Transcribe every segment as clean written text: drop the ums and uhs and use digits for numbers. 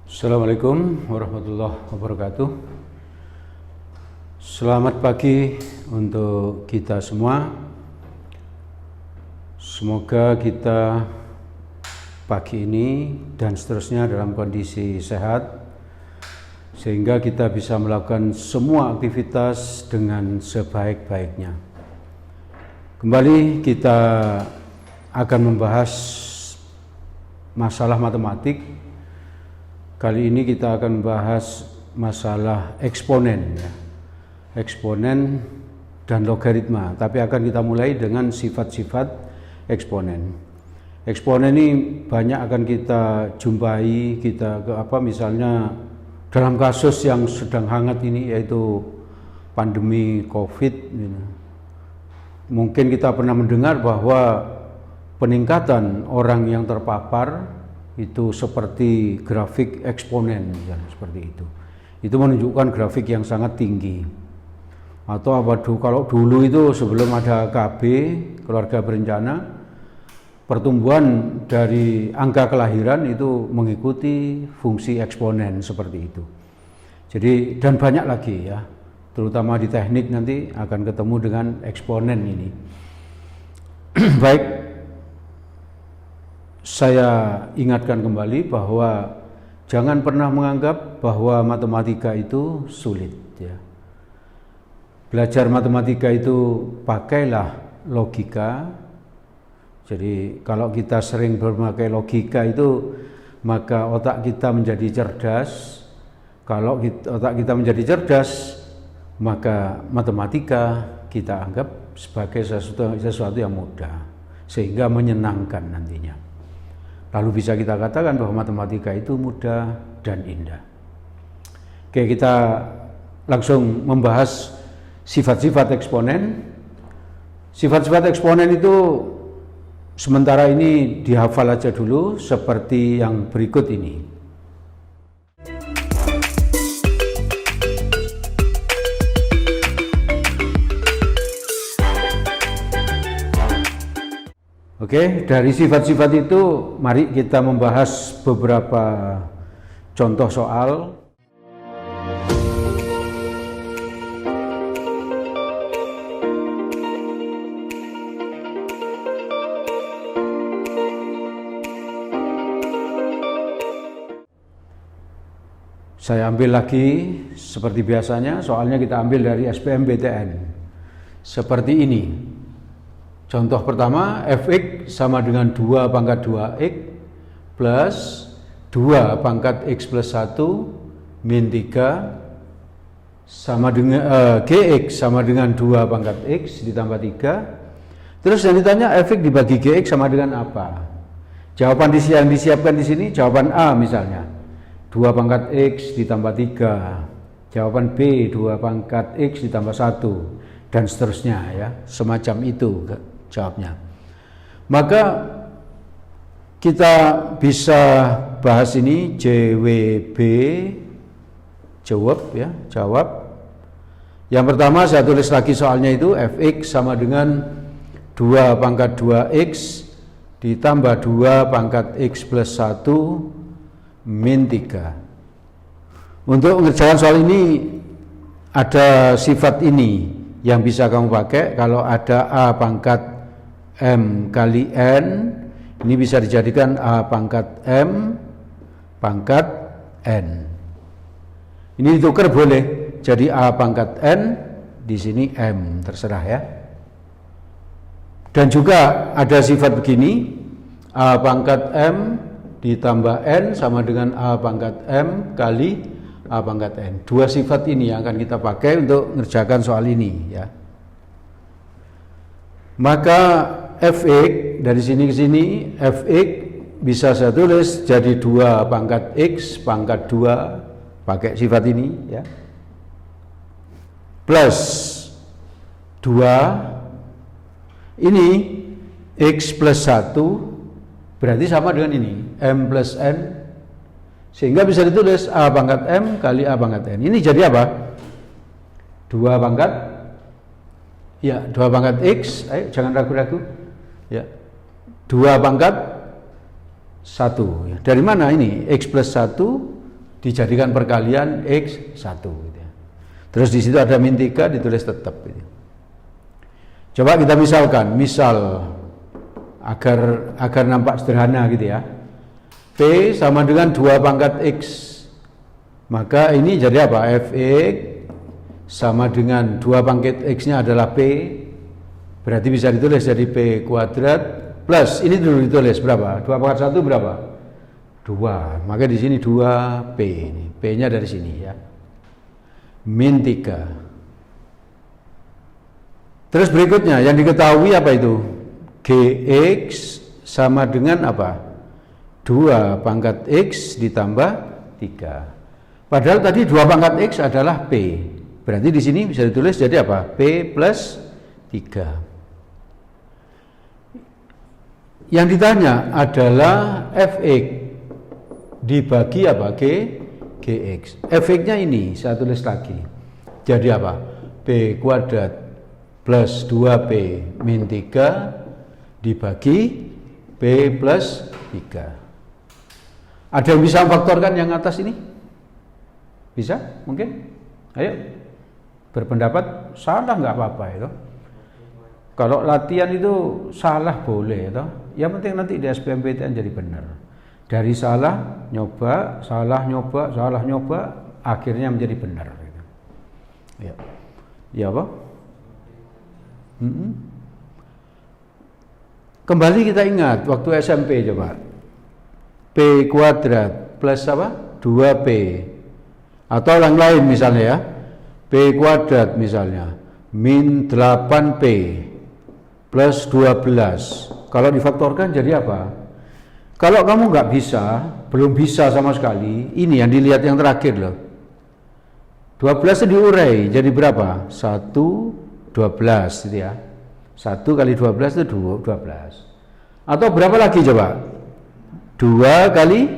Assalamualaikum warahmatullahi wabarakatuh. Selamat pagi untuk kita semua. Semoga kita pagi ini dan seterusnya dalam kondisi sehat, sehingga kita bisa melakukan semua aktivitas dengan sebaik-baiknya. Kembali kita akan membahas masalah matematik. Kali ini kita akan membahas masalah eksponen, ya. Eksponen dan logaritma, tapi akan kita mulai dengan sifat-sifat eksponen. Eksponen ini banyak akan kita jumpai, misalnya dalam kasus yang sedang hangat ini, yaitu pandemi COVID. Mungkin kita pernah mendengar bahwa peningkatan orang yang terpapar itu seperti grafik eksponen, ya, seperti itu. Itu menunjukkan grafik yang sangat tinggi. Atau kalau dulu itu sebelum ada KB, keluarga berencana, pertumbuhan dari angka kelahiran itu mengikuti fungsi eksponen seperti itu. Jadi, dan banyak lagi, ya, terutama di teknik nanti akan ketemu dengan eksponen ini. Baik, saya ingatkan kembali bahwa jangan pernah menganggap bahwa matematika itu sulit, ya. Belajar matematika itu pakailah logika. Jadi kalau kita sering bermakai logika itu, maka otak kita menjadi cerdas. Kalau otak kita menjadi cerdas, maka matematika kita anggap sebagai sesuatu yang mudah, sehingga menyenangkan nantinya. Lalu bisa kita katakan bahwa matematika itu mudah dan indah. Oke, kita langsung membahas sifat-sifat eksponen. Sifat-sifat eksponen itu sementara ini dihafal aja dulu seperti yang berikut ini. Oke, dari sifat-sifat itu mari kita membahas beberapa contoh soal. Saya ambil lagi seperti biasanya, soalnya kita ambil dari SBMPTN. Seperti ini. Contoh pertama, fx sama dengan 2 pangkat 2x plus 2 pangkat x plus 1 min 3 sama dengan gx sama dengan 2 pangkat x ditambah 3. Terus yang ditanya fx dibagi gx sama dengan apa? Jawaban yang disiapkan di sini jawaban A misalnya. 2 pangkat x ditambah 3. Jawaban B 2 pangkat x ditambah 1 dan seterusnya, ya. Semacam itu jawabnya. Maka kita bisa bahas ini JWB jawab, ya, jawab. Yang pertama saya tulis lagi soalnya itu fx sama dengan 2 pangkat 2x ditambah 2 pangkat x plus 1 min 3. Untuk mengerjakan soal ini ada sifat ini yang bisa kamu pakai. Kalau ada a pangkat m kali n, ini bisa dijadikan a pangkat m pangkat n. Ini ditukar boleh, jadi a pangkat n, di sini m, terserah, ya. Dan juga ada sifat begini, a pangkat m ditambah n sama dengan a pangkat m kali a pangkat n. Dua sifat ini yang akan kita pakai untuk mengerjakan soal ini, ya. Maka fx dari sini ke sini, fx bisa saya tulis jadi 2 pangkat x pangkat 2 pakai sifat ini, ya, plus 2 ini x plus 1 berarti sama dengan ini m plus n, sehingga bisa ditulis a pangkat m kali a pangkat n. Ini jadi apa? 2 pangkat Ya, 2 pangkat X, ayo jangan ragu-ragu. Ya, 2 pangkat 1. Ya. Dari mana ini? X plus 1 dijadikan perkalian X 1. Gitu ya. Terus di situ ada min 3 ditulis tetap. Gitu. Coba kita misalkan, agar nampak sederhana gitu ya. P sama dengan 2 pangkat X. Maka ini jadi apa? Fx sama dengan 2 pangkat X-nya adalah P. Berarti bisa ditulis jadi P kuadrat plus, ini dulu ditulis berapa? 2 pangkat 1 berapa? 2. Maka di sini 2P ini. P-nya dari sini ya. Min 3. Terus berikutnya yang diketahui apa itu? Gx sama dengan apa? 2 pangkat X ditambah 3. Padahal tadi 2 pangkat X adalah P. Berarti di sini bisa ditulis jadi apa? P plus 3. Yang ditanya adalah Fx dibagi apa? Gx. Fx-nya ini saya tulis lagi. Jadi apa? P kuadrat plus 2P min 3 dibagi P plus 3. Ada yang bisa faktorkan yang atas ini? Bisa? Mungkin? Ayo. Berpendapat salah nggak apa-apa itu. Kalau latihan itu salah boleh itu. Yang penting nanti di SBMPTN jadi benar. Dari salah nyoba, akhirnya menjadi benar. Gitu. Ya. Ya apa? Kembali kita ingat waktu SMP coba. P kuadrat plus apa? 2P. Atau yang lain misalnya ya. P kuadrat misalnya min 8P plus 12. Kalau difaktorkan jadi apa? Kalau kamu nggak bisa, belum bisa sama sekali, ini yang dilihat yang terakhir loh. 12 diurai jadi berapa? 12 gitu ya. 1 kali 12 itu 12. Atau berapa lagi coba? 2 kali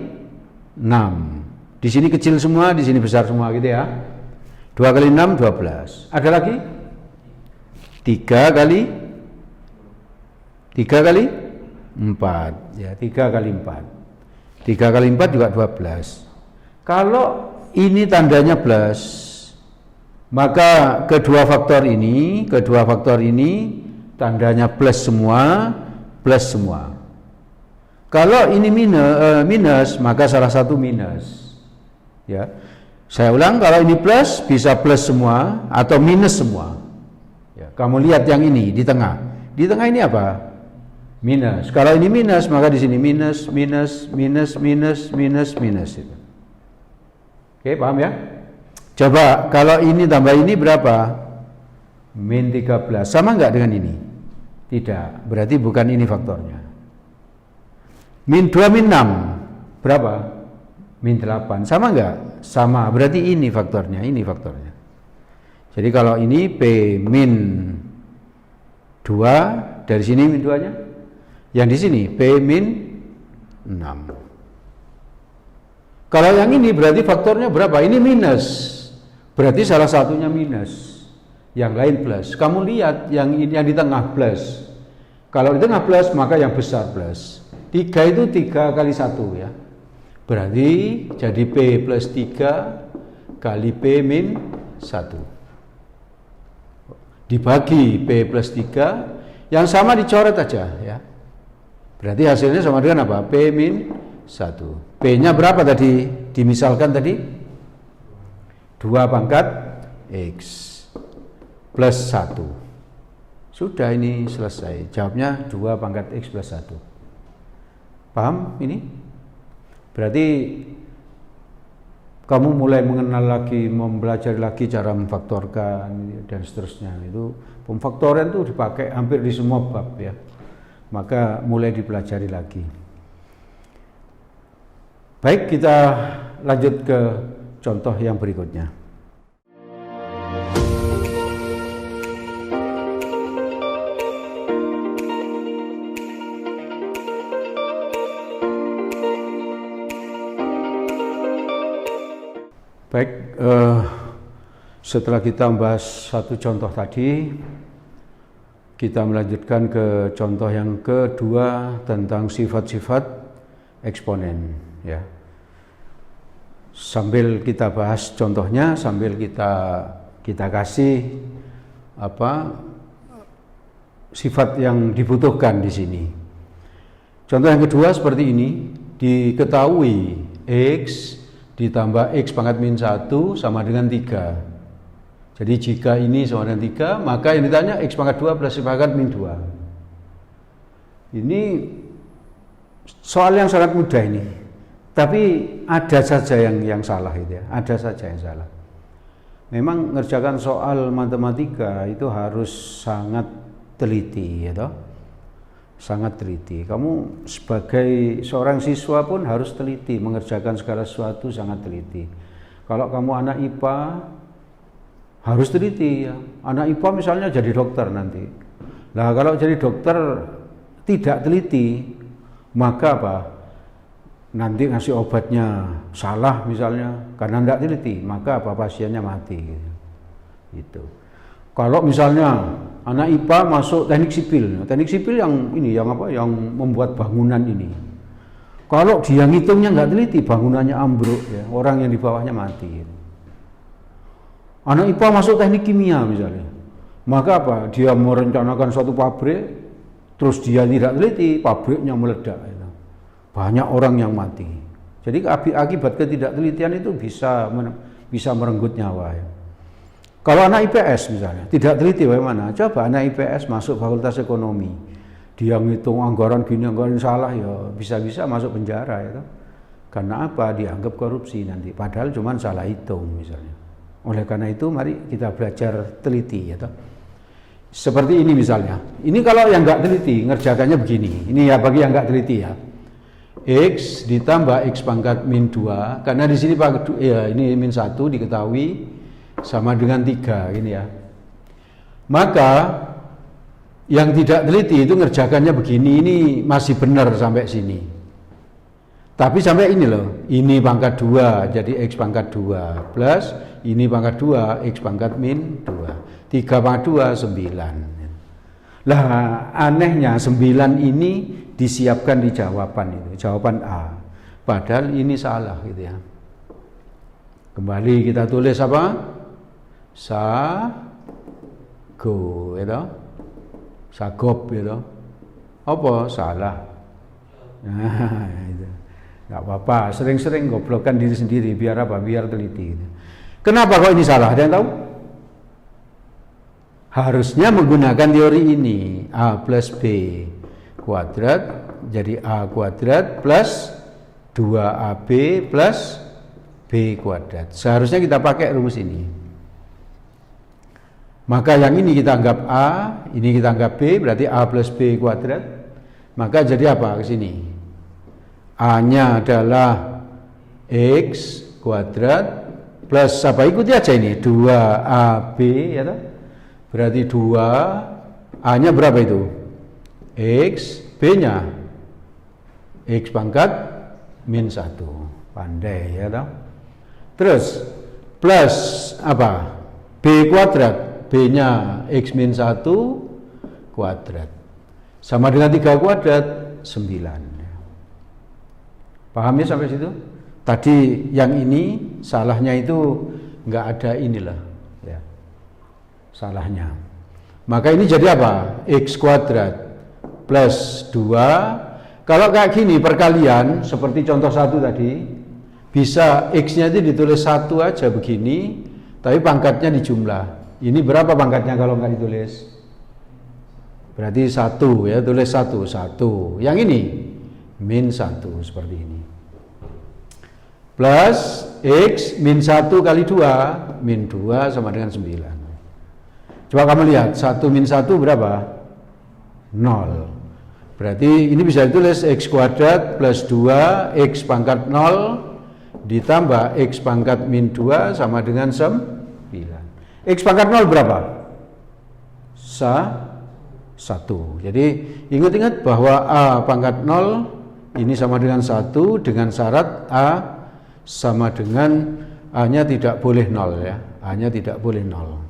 6. Di sini kecil semua, di sini besar semua gitu ya. 2 kali 6 12. Ada lagi? 3 kali 4. Ya, 3 kali 4. 3 kali 4 juga 12. Kalau ini tandanya plus, maka kedua faktor ini tandanya plus semua. Kalau ini minus, maka salah satu minus. Ya. Saya ulang, kalau ini plus bisa plus semua atau minus semua. Ya, kamu lihat yang ini di tengah. Di tengah ini apa? Minus. Kalau ini minus, maka di sini minus. Itu. Oke, paham ya? Coba kalau ini tambah ini berapa? Min 13. Sama nggak dengan ini? Tidak. Berarti bukan ini faktornya. Min 2 min 6. Berapa? Min 8. Sama nggak? Sama. Berarti ini faktornya. Jadi kalau ini P min 2, dari sini min 2-nya. Yang di sini P min 6. Kalau yang ini berarti faktornya berapa? Ini minus. Berarti salah satunya minus. Yang lain plus. Kamu lihat yang di tengah plus. Kalau di tengah plus maka yang besar plus. 3 itu 3 kali 1 ya. Berarti jadi P plus 3 kali P min 1. Dibagi P plus 3. Yang sama dicoret aja ya. Berarti hasilnya sama dengan apa? P min 1. P-nya berapa tadi? Dimisalkan tadi 2 pangkat X plus 1. Sudah, ini selesai. Jawabnya 2 pangkat X plus 1. Paham ini? Berarti kamu mulai mengenal lagi, mempelajari lagi cara memfaktorkan dan seterusnya. Itu pemfaktoran itu dipakai hampir di semua bab ya. Maka mulai dipelajari lagi. Baik, kita lanjut ke contoh yang berikutnya. Baik, setelah kita membahas satu contoh tadi, kita melanjutkan ke contoh yang kedua tentang sifat-sifat eksponen ya. Sambil kita bahas contohnya, sambil kita kasih sifat yang dibutuhkan di sini. Contoh yang kedua seperti ini, diketahui X ditambah X pangkat min 1 sama dengan 3. Jadi jika ini sama dengan 3, maka yang ditanya X pangkat 2 plus X pangkat min 2. Ini soal yang sangat mudah ini. Tapi ada saja yang salah itu ya, ada saja yang salah. Memang ngerjakan soal matematika itu harus sangat teliti ya toh. Sangat teliti. Kamu sebagai seorang siswa pun harus teliti, mengerjakan segala sesuatu sangat teliti. Kalau kamu anak IPA harus teliti ya. Anak IPA misalnya jadi dokter nanti. Nah, kalau jadi dokter tidak teliti, maka apa? Nanti ngasih obatnya salah misalnya karena tidak teliti, maka apa pasiennya mati gitu. Gitu. Kalau misalnya anak IPA masuk teknik sipil yang ini yang membuat bangunan ini. Kalau dia ngitungnya nggak teliti, bangunannya ambruk ya, orang yang di bawahnya mati. Gitu. Anak IPA masuk teknik kimia misalnya, maka apa? Dia merencanakan suatu pabrik, terus dia tidak teliti, pabriknya meledak. Gitu. Banyak orang yang mati. Jadi akibat ketidaktelitian itu bisa merenggut nyawa. Ya. Kalau anak IPS misalnya, tidak teliti bagaimana? Coba anak IPS masuk fakultas ekonomi, dia ngitung anggaran gini, anggaran salah, ya bisa-bisa masuk penjara. Ya. Karena apa? Dianggap korupsi nanti, padahal cuma salah hitung misalnya. Oleh karena itu mari kita belajar teliti ya toh. Seperti ini misalnya. Ini kalau yang enggak teliti ngerjakannya begini. Ini ya bagi yang enggak teliti ya. X ditambah X pangkat min 2 karena di sini ini min 1 diketahui sama dengan 3 ini ya. Maka yang tidak teliti itu ngerjakannya begini, ini masih benar sampai sini. Tapi sampai ini loh, ini pangkat 2 jadi X pangkat 2 plus ini pangkat 2 X pangkat min 2. 3 pangkat 2 9. Lah anehnya 9 ini disiapkan di jawaban itu, jawaban A. Padahal ini salah gitu ya. Kembali kita tulis apa? Sago gitu. Sagop gitu. Apa? Salah. Nah, itu. Nggak apa-apa, sering-sering goblokkan diri sendiri biar apa? Biar teliti. Gitu. Kenapa kok ini salah? Ada yang tahu? Harusnya menggunakan teori ini A plus B kuadrat jadi A kuadrat plus 2AB plus B kuadrat. Seharusnya kita pakai rumus ini. Maka yang ini kita anggap A, ini kita anggap B, berarti A plus B kuadrat. Maka jadi apa ke sini? A-nya adalah X kuadrat plus apa? Ikuti aja ini 2AB ya toh? Berarti 2 A-nya berapa itu? X, B-nya X pangkat min 1. Pandai ya toh? Terus plus apa? B kuadrat, B-nya X min 1 kuadrat sama dengan 3 kuadrat 9. Paham ya sampai situ? Tadi yang ini salahnya itu nggak ada inilah ya. Salahnya. Maka ini jadi apa? X kuadrat plus 2. Kalau kayak gini perkalian seperti contoh 1 tadi, bisa X-nya itu ditulis 1 aja begini, tapi pangkatnya dijumlah. Ini berapa pangkatnya kalau nggak ditulis? Berarti 1 ya, tulis 1. Yang ini min 1 seperti ini. Plus X min 1 kali 2, min 2 sama dengan 9. Coba kamu lihat, 1 min 1 berapa? 0. Berarti ini bisa ditulis X kuadrat plus 2 X pangkat 0 ditambah X pangkat min 2 sama dengan 9. X pangkat 0 berapa? 1. Jadi ingat-ingat bahwa A pangkat 0 ini sama dengan 1 dengan syarat A sama dengan A-nya tidak boleh 0 ya. A-nya tidak boleh 0.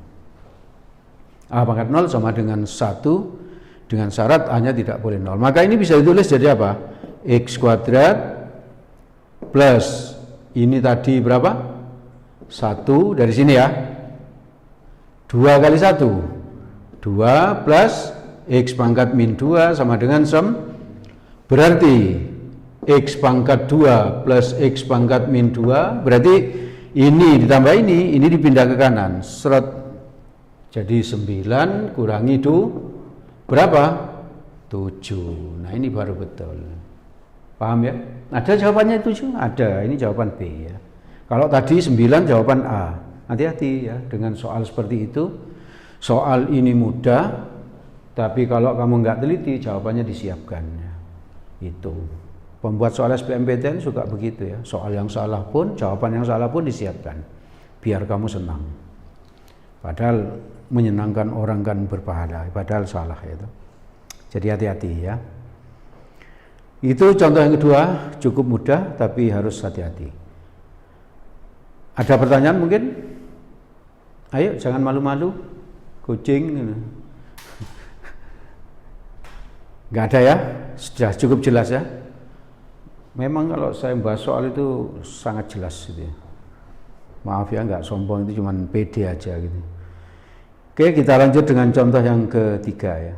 A pangkat 0 sama dengan 1 dengan syarat A-nya tidak boleh 0. Maka ini bisa ditulis jadi apa? X kuadrat plus ini tadi berapa? 1 dari sini ya. 2 kali 1. 2 plus X pangkat min 2 sama dengan sem. Berarti X pangkat 2 plus X pangkat min 2. Berarti ini ditambah ini dipindah ke kanan. Seret. Jadi 9 kurangi berapa? 7. Nah ini baru betul. Paham ya? Ada jawabannya 7? Ada. Ini jawaban B ya. Kalau tadi 9 jawaban A. Hati-hati ya dengan soal seperti itu. Soal ini mudah, tapi kalau kamu nggak teliti jawabannya disiapkan ya. Itu. Pembuat soal SBMPTN suka begitu ya. Soal yang salah pun, jawaban yang salah pun disiapkan. Biar kamu senang. Padahal menyenangkan orang kan berpahala, padahal salah itu. Jadi hati-hati ya. Itu contoh yang kedua, cukup mudah tapi harus hati-hati. Ada pertanyaan mungkin? Ayo, jangan malu-malu. Kucing. Nggak ada ya? Sudah cukup jelas ya? Memang kalau saya bahas soal itu sangat jelas gitu ya. Maaf ya, nggak sombong, itu cuma pede aja gitu. Oke, kita lanjut dengan contoh yang ketiga ya.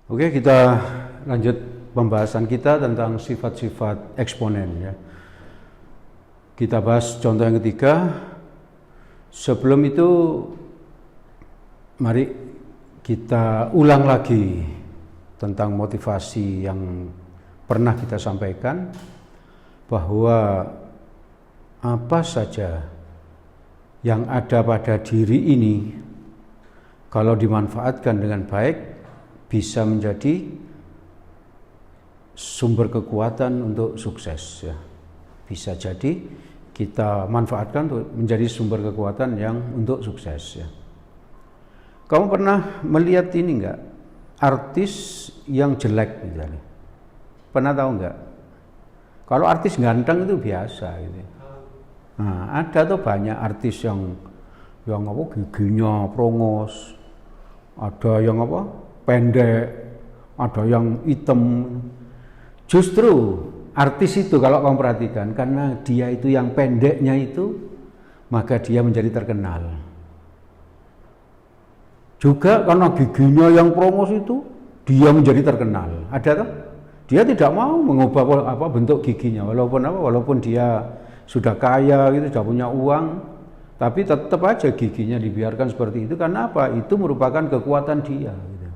Oke, kita lanjut pembahasan kita tentang sifat-sifat eksponen ya. Kita bahas contoh yang ketiga. Sebelum itu mari kita ulang lagi tentang motivasi yang pernah kita sampaikan, bahwa apa saja yang ada pada diri ini kalau dimanfaatkan dengan baik bisa menjadi sumber kekuatan untuk sukses ya. Bisa jadi kita manfaatkan untuk menjadi sumber kekuatan yang untuk sukses ya. Kamu pernah melihat ini enggak? Artis yang jelek misalnya. Pernah tahu enggak? Kalau artis ganteng itu biasa gitu. Nah, ada tuh banyak artis yang apa giginya prongos, ada yang apa pendek, ada yang hitam. Justru artis itu kalau kamu perhatikan, karena dia itu yang pendeknya itu, maka dia menjadi terkenal. Juga karena giginya yang prongos itu, dia menjadi terkenal. Ada kan? Dia tidak mau mengubah bentuk giginya, walaupun dia sudah kaya gitu, sudah punya uang, tapi tetap aja giginya dibiarkan seperti itu. Karena apa? Itu merupakan kekuatan dia. Gitu.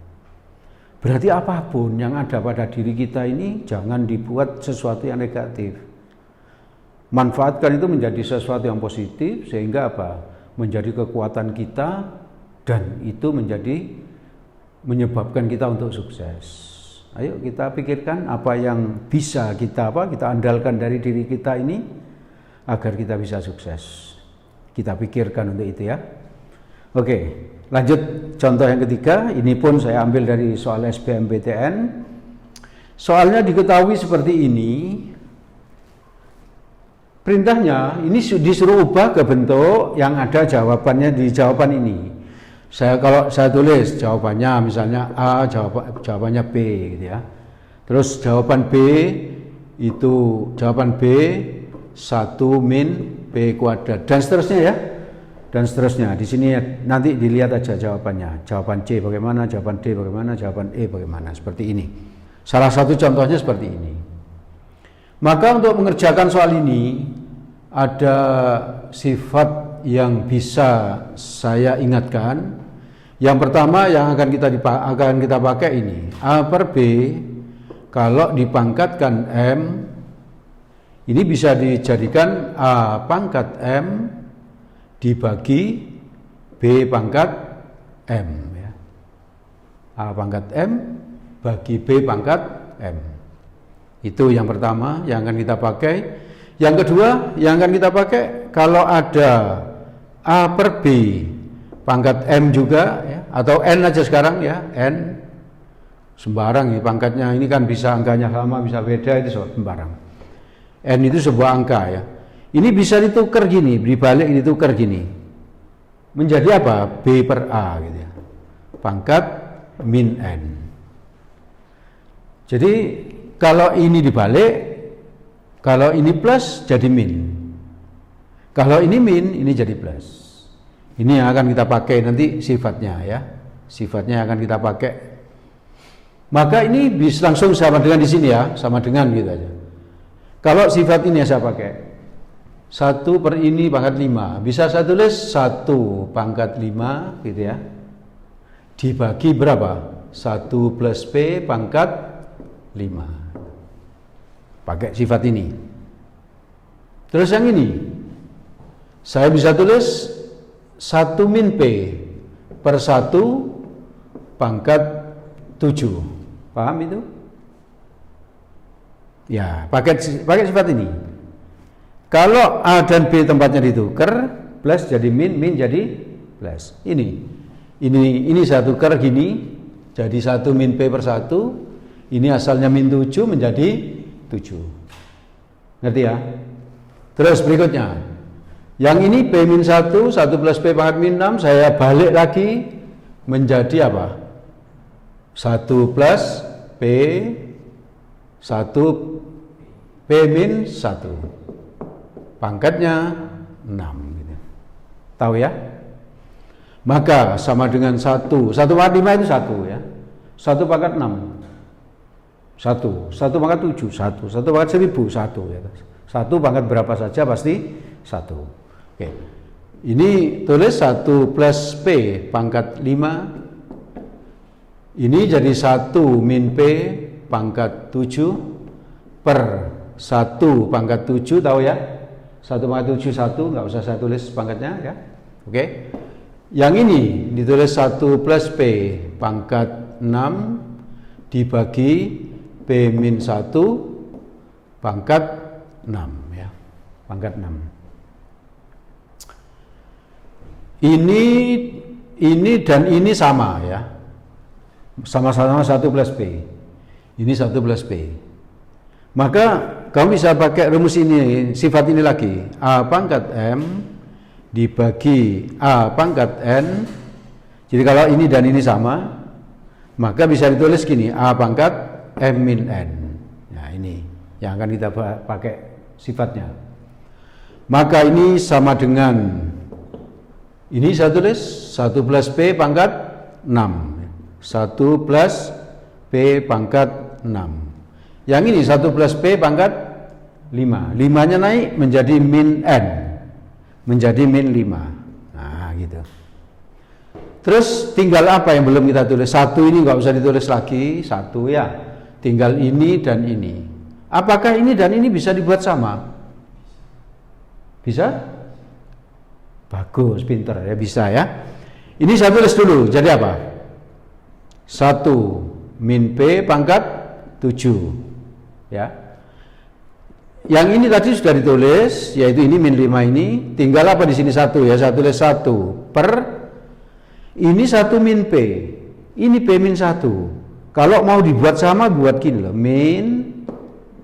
Berarti apapun yang ada pada diri kita ini jangan dibuat sesuatu yang negatif. Manfaatkan itu menjadi sesuatu yang positif, sehingga apa? Menjadi kekuatan kita. Dan itu menyebabkan kita untuk sukses. Ayo kita pikirkan apa yang bisa kita andalkan dari diri kita ini agar kita bisa sukses. Kita pikirkan untuk itu ya. Oke, lanjut contoh yang ketiga. Ini pun saya ambil dari soal SBMPTN. Soalnya diketahui seperti ini. Perintahnya ini disuruh ubah ke bentuk yang ada jawabannya di jawaban ini. Kalau saya tulis jawabannya misalnya A, jawabannya B gitu ya. Terus jawaban B itu jawaban B 1 min B kuadrat dan seterusnya ya. Dan seterusnya. Di sini nanti dilihat aja jawabannya. Jawaban C bagaimana, jawaban D bagaimana, jawaban E bagaimana, seperti ini. Salah satu contohnya seperti ini. Maka untuk mengerjakan soal ini ada sifat yang bisa saya ingatkan. Yang pertama yang akan kita pakai ini A per B kalau dipangkatkan M ini bisa dijadikan A pangkat M dibagi B pangkat M ya. A pangkat M bagi B pangkat M. Itu yang pertama yang akan kita pakai. Yang kedua yang akan kita pakai kalau ada A per B pangkat M juga ya, atau N aja sekarang ya, N Sembarang ya pangkatnya ini kan bisa angkanya sama, bisa beda, itu sembarang. N itu sebuah angka ya. Ini bisa ditukar gini, dibalik ditukar gini. Menjadi apa? B per A gitu ya. Pangkat min N. Jadi kalau ini dibalik, kalau ini plus jadi min. Kalau ini min, ini jadi plus. Ini yang akan kita pakai nanti sifatnya ya. Sifatnya akan kita pakai. Maka ini bisa langsung sama dengan di sini ya, sama dengan gitu aja. Kalau sifat ini yang saya pakai 1 per ini pangkat 5, bisa saya tulis 1 pangkat 5 gitu ya, dibagi berapa? 1 plus P pangkat 5, pakai sifat ini. Terus yang ini saya bisa tulis 1 min P per 1 pangkat 7. Paham itu? Ya, pakai sifat ini. Kalau A dan B tempatnya ditukar, plus jadi min, min jadi plus. Ini saya tukar gini, jadi 1 min P per 1. Ini asalnya min 7 menjadi 7. Ngerti ya? Terus berikutnya, yang ini P min 1, 1 plus P pangkat min 6, saya balik lagi menjadi apa? 1 plus P 1 P min 1 pangkatnya 6 gitu. Tahu ya? Maka sama dengan 1 pangkat 5 itu 1 ya, 1 pangkat 6 1 pangkat 7 1 pangkat 1000 1 ya. 1 pangkat berapa saja pasti 1. Oke. Ini tulis 1 plus P pangkat 5. Ini jadi 1 min P pangkat 7 per 1 pangkat 7, tahu ya? 1 pangkat 7 1, nggak usah saya tulis pangkatnya ya. Oke. Yang ini ditulis 1 plus P pangkat 6 dibagi P min 1 pangkat 6 ya. Pangkat 6. Ini dan ini sama ya. Sama-sama 1 plus P. Ini 1 plus P. Maka kamu bisa pakai rumus ini, sifat ini lagi. A pangkat M dibagi A pangkat N. Jadi kalau ini dan ini sama, maka bisa ditulis gini, A pangkat M min N. Nah ini yang akan kita pakai sifatnya. Maka ini sama dengan, ini saya tulis 1 plus P pangkat 6. 1 plus P pangkat 6. Yang ini 1 plus P pangkat 5. 5-nya naik menjadi min N. Menjadi min 5. Nah gitu. Terus tinggal apa yang belum kita tulis? 1 ini nggak usah ditulis lagi. 1 ya. Tinggal ini dan ini. Apakah ini dan ini bisa dibuat sama? Bisa? Bagus, pinter ya, bisa ya. Ini saya tulis dulu. Jadi apa? 1 min P pangkat 7 ya. Yang ini tadi sudah ditulis, yaitu ini min 5 ini, tinggal apa di sini 1 ya, saya tulis 1 per ini 1 min P, ini P min 1. Kalau mau dibuat sama, buat gini loh, min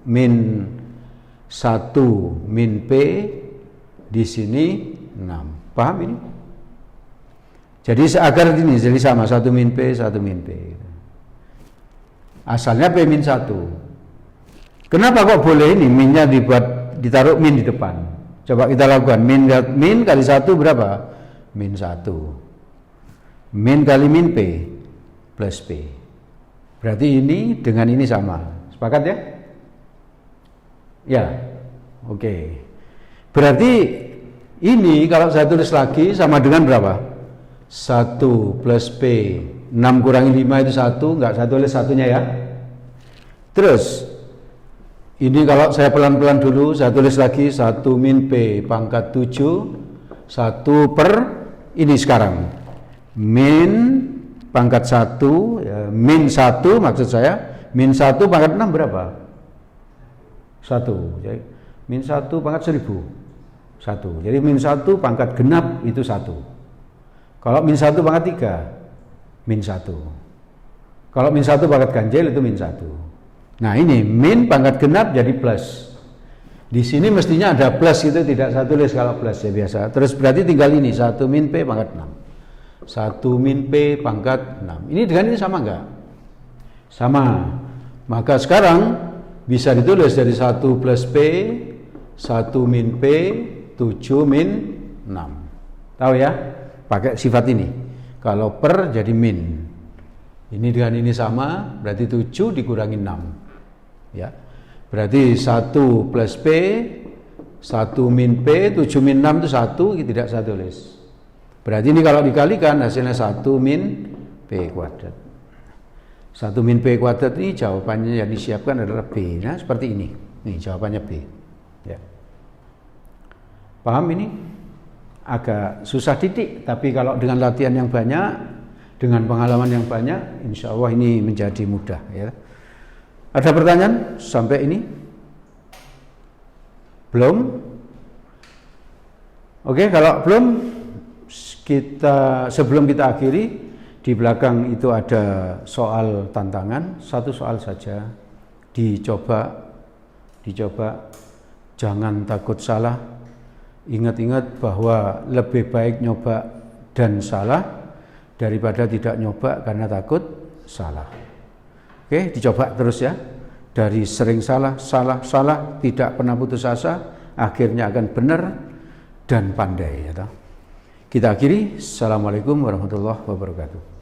1 min P di sini 6. Paham ini? Jadi agar ini jadi sama 1 min P, 1 min P. Asalnya P min 1. Kenapa kok boleh ini minnya ditaruh min di depan? Coba kita lakukan min kali 1 berapa? Min 1. Min kali min P plus P. Berarti ini dengan ini sama. Sepakat ya? Ya. Oke. Berarti ini kalau saya tulis lagi sama dengan berapa? 1 plus P 6 kurangi 5 itu 1, enggak saya tulis satunya ya. Terus ini kalau saya pelan-pelan dulu, saya tulis lagi 1 min P pangkat 7 1 per ini sekarang min pangkat 1 ya, min 1 maksud saya, min 1 pangkat 6 berapa? 1. Jadi min 1 pangkat 1000 1. Jadi min 1 pangkat genap itu 1. Kalau min 1 pangkat 3 min 1. Kalau min 1 pangkat ganjil itu min 1. Nah ini min pangkat genap jadi plus. Di sini mestinya ada plus itu, tidak saya tulis kalau plus ya biasa. Terus berarti tinggal ini 1 min P pangkat 6. 1 min P pangkat 6. Ini dengan ini sama enggak? Sama. Maka sekarang bisa ditulis dari 1 plus P, 1 min P, 7 min 6. Tahu ya? Pakai sifat ini. Kalau per jadi min. Ini dengan ini sama, berarti 7 dikurangi 6. Ya. Berarti 1 plus P, 1 min P, 7 min 6 itu 1, tidak saya tulis. Berarti ini kalau dikalikan hasilnya 1 min P kuadrat. 1 min P kuadrat ini jawabannya yang disiapkan adalah B. Nah seperti ini. Nih jawabannya B. Ya. Paham ini? Agak susah titik, tapi kalau dengan latihan yang banyak, dengan pengalaman yang banyak, insya Allah ini menjadi mudah. Ya. Ada pertanyaan sampai ini? Belum? Oke, kalau belum, sebelum kita akhiri, di belakang itu ada soal tantangan, satu soal saja, dicoba, jangan takut salah, ingat-ingat bahwa lebih baik nyoba dan salah, daripada tidak nyoba karena takut salah. Oke, dicoba terus ya, dari sering salah, tidak pernah putus asa, akhirnya akan benar dan pandai. Ya. Kita akhiri, Assalamualaikum warahmatullahi wabarakatuh.